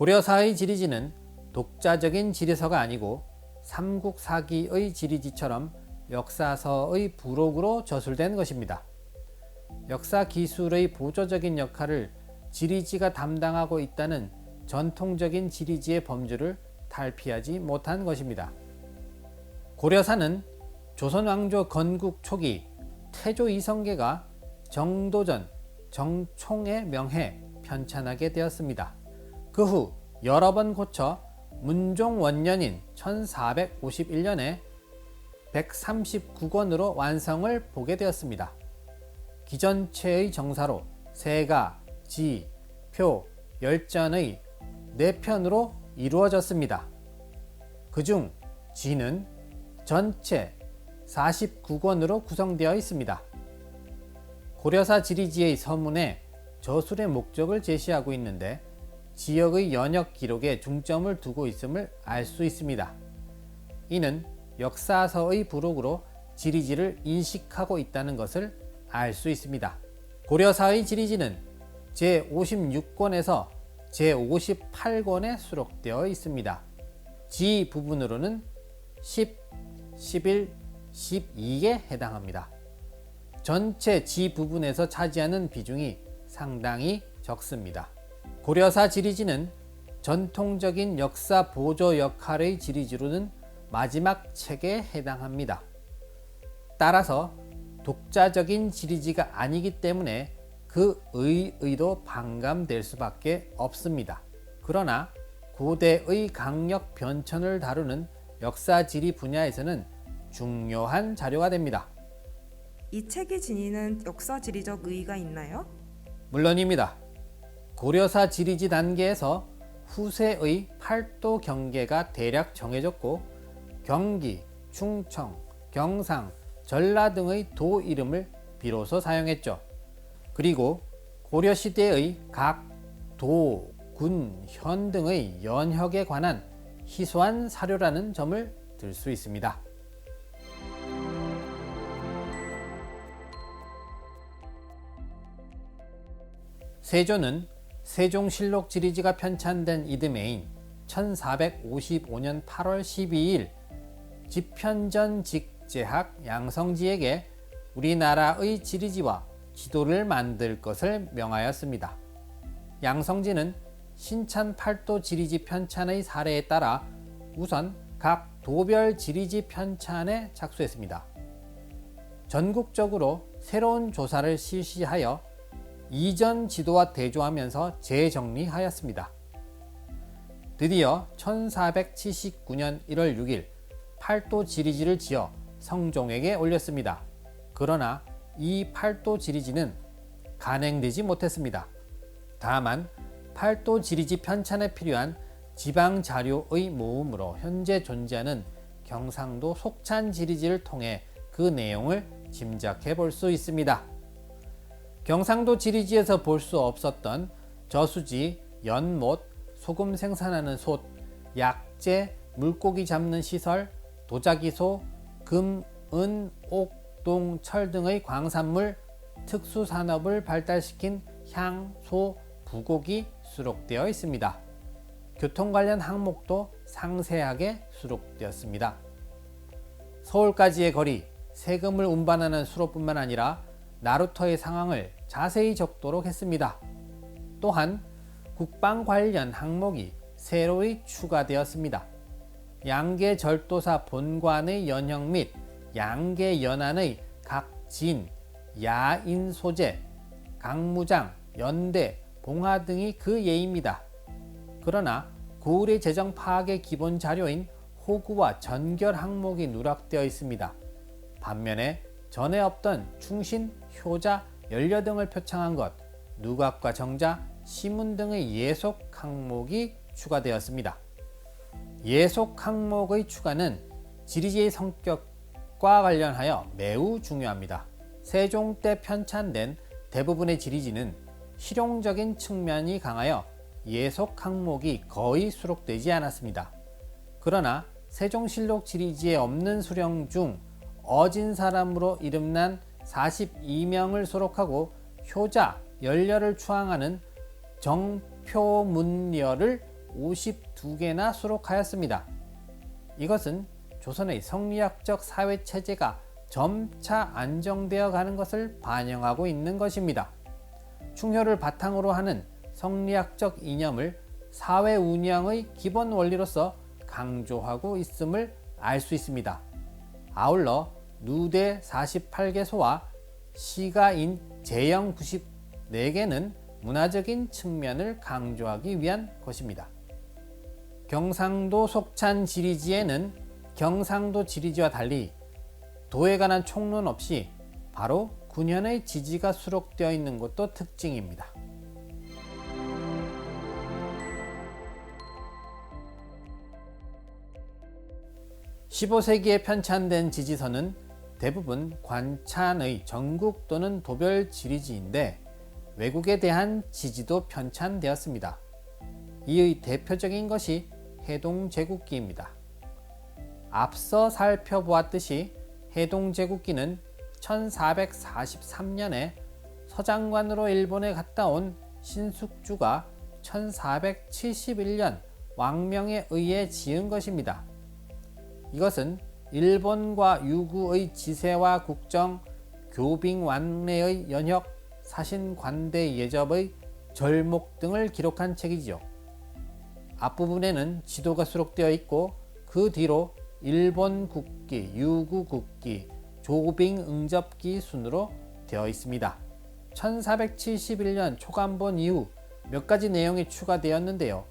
고려사의 지리지는 독자적인 지리서가 아니고 삼국사기의 지리지처럼 역사서의 부록으로 저술된 것입니다. 역사 기술의 보조적인 역할을 지리지가 담당하고 있다는 전통적인 지리지의 범주를 탈피하지 못한 것입니다. 고려사는 조선왕조 건국 초기 태조 이성계가 정도전, 정총의 명해 편찬하게 되었습니다. 그 후 여러 번 고쳐 문종 원년인 1451년에 139권으로 완성을 보게 되었습니다. 기전체의 정사로 세가, 지, 표, 열전의 4편으로 이루어졌습니다. 그중 지는 전체 49권으로 구성되어 있습니다. 고려사 지리지의 서문에 저술의 목적을 제시하고 있는데 지역의 연역 기록에 중점을 두고 있음을 알 수 있습니다. 이는 역사서의 부록으로 지리지를 인식하고 있다는 것을 알 수 있습니다. 고려사의 지리지는 제56권에서 제58권에 수록되어 있습니다. 지 부분으로는 10, 11, 12에 해당합니다. 전체 지 부분에서 차지하는 비중이 상당히 적습니다. 고려사 지리지는 전통적인 역사 보조 역할의 지리지로는 마지막 책에 해당합니다. 따라서 독자적인 지리지가 아니기 때문에 그 의의도 반감될 수밖에 없습니다. 그러나 고대의 강력 변천을 다루는 역사 지리 분야에서는 중요한 자료가 됩니다. 이 책이 지니는 역사 지리적 의의가 있나요? 물론입니다. 고려사 지리지 단계에서 후세의 팔도 경계가 대략 정해졌고 경기, 충청, 경상, 전라 등의 도 이름을 비로소 사용했죠. 그리고 고려시대의 각 도, 군, 현 등의 연혁에 관한 희소한 사료라는 점을 들 수 있습니다. 세조는 세종실록 지리지가 편찬된 이듬해인 1455년 8월 12일 집현전 직제학 양성지에게 우리나라의 지리지와 지도를 만들 것을 명하였습니다. 양성지는 신찬 팔도 지리지 편찬의 사례에 따라 우선 각 도별 지리지 편찬에 착수했습니다. 전국적으로 새로운 조사를 실시하여 이전 지도와 대조하면서 재정리하였습니다. 드디어 1479년 1월 6일 팔도 지리지를 지어 성종에게 올렸습니다. 그러나 이 팔도 지리지는 간행되지 못했습니다. 다만 팔도 지리지 편찬에 필요한 지방 자료의 모음으로 현재 존재하는 경상도 속찬 지리지를 통해 그 내용을 짐작해 볼 수 있습니다. 경상도 지리지에서 볼 수 없었던 저수지, 연못, 소금 생산하는 솥, 약재, 물고기 잡는 시설, 도자기소, 금, 은, 옥, 동, 철 등의 광산물, 특수산업을 발달시킨 향, 소, 부곡이 수록되어 있습니다. 교통 관련 항목도 상세하게 수록되었습니다. 서울까지의 거리, 세금을 운반하는 수로뿐만 아니라 나루터의 상황을 자세히 적도록 했습니다. 또한 국방 관련 항목이 새로이 추가되었습니다. 양계절도사 본관의 연형 및 양계연안의 각 진, 야인 소재, 강무장, 연대, 봉화 등이 그 예입니다. 그러나 고을의 재정 파악의 기본 자료인 호구와 전결 항목이 누락되어 있습니다. 반면에 전에 없던 충신, 효자, 연려 등을 표창한 것, 누각과 정자, 시문 등의 예속 항목이 추가되었습니다. 예속 항목의 추가는 지리지의 성격과 관련하여 매우 중요합니다. 세종 때 편찬된 대부분의 지리지는 실용적인 측면이 강하여 예속 항목이 거의 수록되지 않았습니다. 그러나 세종실록 지리지에 없는 수령 중 어진 사람으로 이름난 42명을 수록하고 효자, 연려를 추앙하는 정표문려를 52개나 수록하였습니다. 이것은 조선의 성리학적 사회체제가 점차 안정되어 가는 것을 반영하고 있는 것입니다. 충효를 바탕으로 하는 성리학적 이념을 사회 운영의 기본 원리로서 강조하고 있음을 알 수 있습니다. 아울러 누대 48개소와 시가인 제형 94개는 문화적인 측면을 강조하기 위한 것입니다. 경상도 속찬 지리지에는 경상도 지리지와 달리 도에 관한 총론 없이 바로 군현의 지지가 수록되어 있는 것도 특징입니다. 15세기에 편찬된 지지서는 대부분 관찬의 전국 또는 도별 지리지인데 외국에 대한 지지도 편찬되었습니다. 이의 대표적인 것이 해동제국기입니다. 앞서 살펴보았듯이 해동제국기는 1443년에 서장관으로 일본에 갔다 온 신숙주가 1471년 왕명에 의해 지은 것입니다. 이것은 일본과 유구의 지세와 국정, 교빙 왕래의 연혁, 사신 관대 예접의 절목 등을 기록한 책이지요. 앞부분에는 지도가 수록되어 있고 그 뒤로 일본 국기, 유구 국기, 조빙 응접기 순으로 되어 있습니다. 1471년 초간본 이후 몇 가지 내용이 추가되었는데요.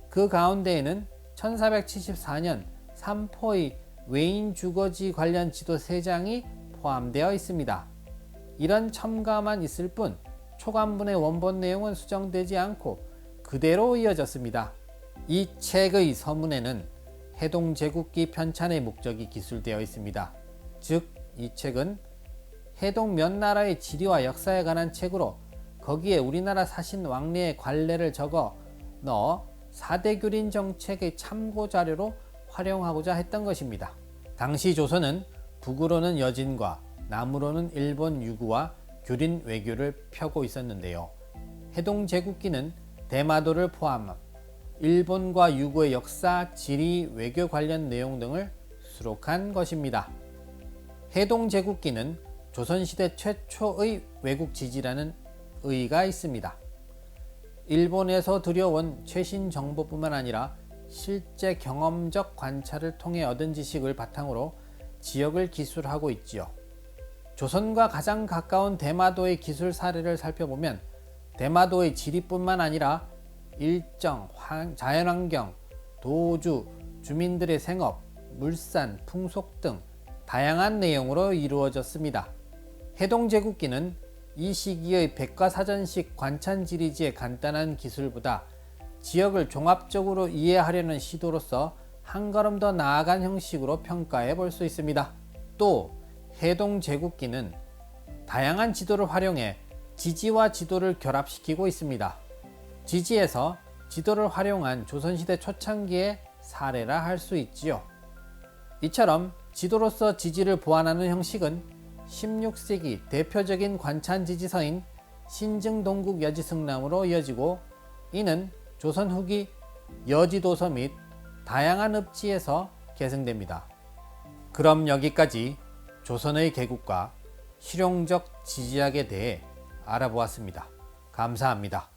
그 가운데에는 1474년 삼포의 외인 주거지 관련 지도 3장이 포함되어 있습니다. 이런 첨가만 있을 뿐 초간본의 원본 내용은 수정되지 않고 그대로 이어졌습니다. 이 책의 서문에는 해동제국기 편찬의 목적이 기술되어 있습니다. 즉, 이 책은 해동 몇 나라의 지리와 역사에 관한 책으로 거기에 우리나라 사신 왕래의 관례를 적어 넣어 사대규린 정책의 참고 자료로 활용하고자 했던 것입니다. 당시 조선은 북으로는 여진과 남으로는 일본 유구와 규린 외교를 펴고 있었는데요. 해동제국기는 대마도를 포함한 일본과 유구의 역사, 지리, 외교 관련 내용 등을 수록한 것입니다. 해동제국기는 조선시대 최초의 외국 지지라는 의의가 있습니다. 일본에서 들여온 최신 정보뿐만 아니라 실제 경험적 관찰을 통해 얻은 지식을 바탕으로 지역을 기술하고 있지요. 조선과 가장 가까운 대마도의 기술 사례를 살펴보면 대마도의 지리뿐만 아니라 일정, 자연환경, 도주, 주민들의 생업, 물산, 풍속 등 다양한 내용으로 이루어졌습니다. 해동제국기는 이 시기의 백과사전식 관찬지리지의 간단한 기술보다 지역을 종합적으로 이해하려는 시도로서 한 걸음 더 나아간 형식으로 평가해 볼 수 있습니다. 또 해동제국기는 다양한 지도를 활용해 지지와 지도를 결합시키고 있습니다. 지지에서 지도를 활용한 조선시대 초창기의 사례라 할 수 있지요. 이처럼 지도로서 지지를 보완하는 형식은 16세기 대표적인 관찬지지서인 신증동국 여지승남으로 이어지고 이는 조선 후기 여지도서 및 다양한 읍지에서 계승됩니다. 그럼 여기까지 조선의 개국과 실용적 지지학에 대해 알아보았습니다. 감사합니다.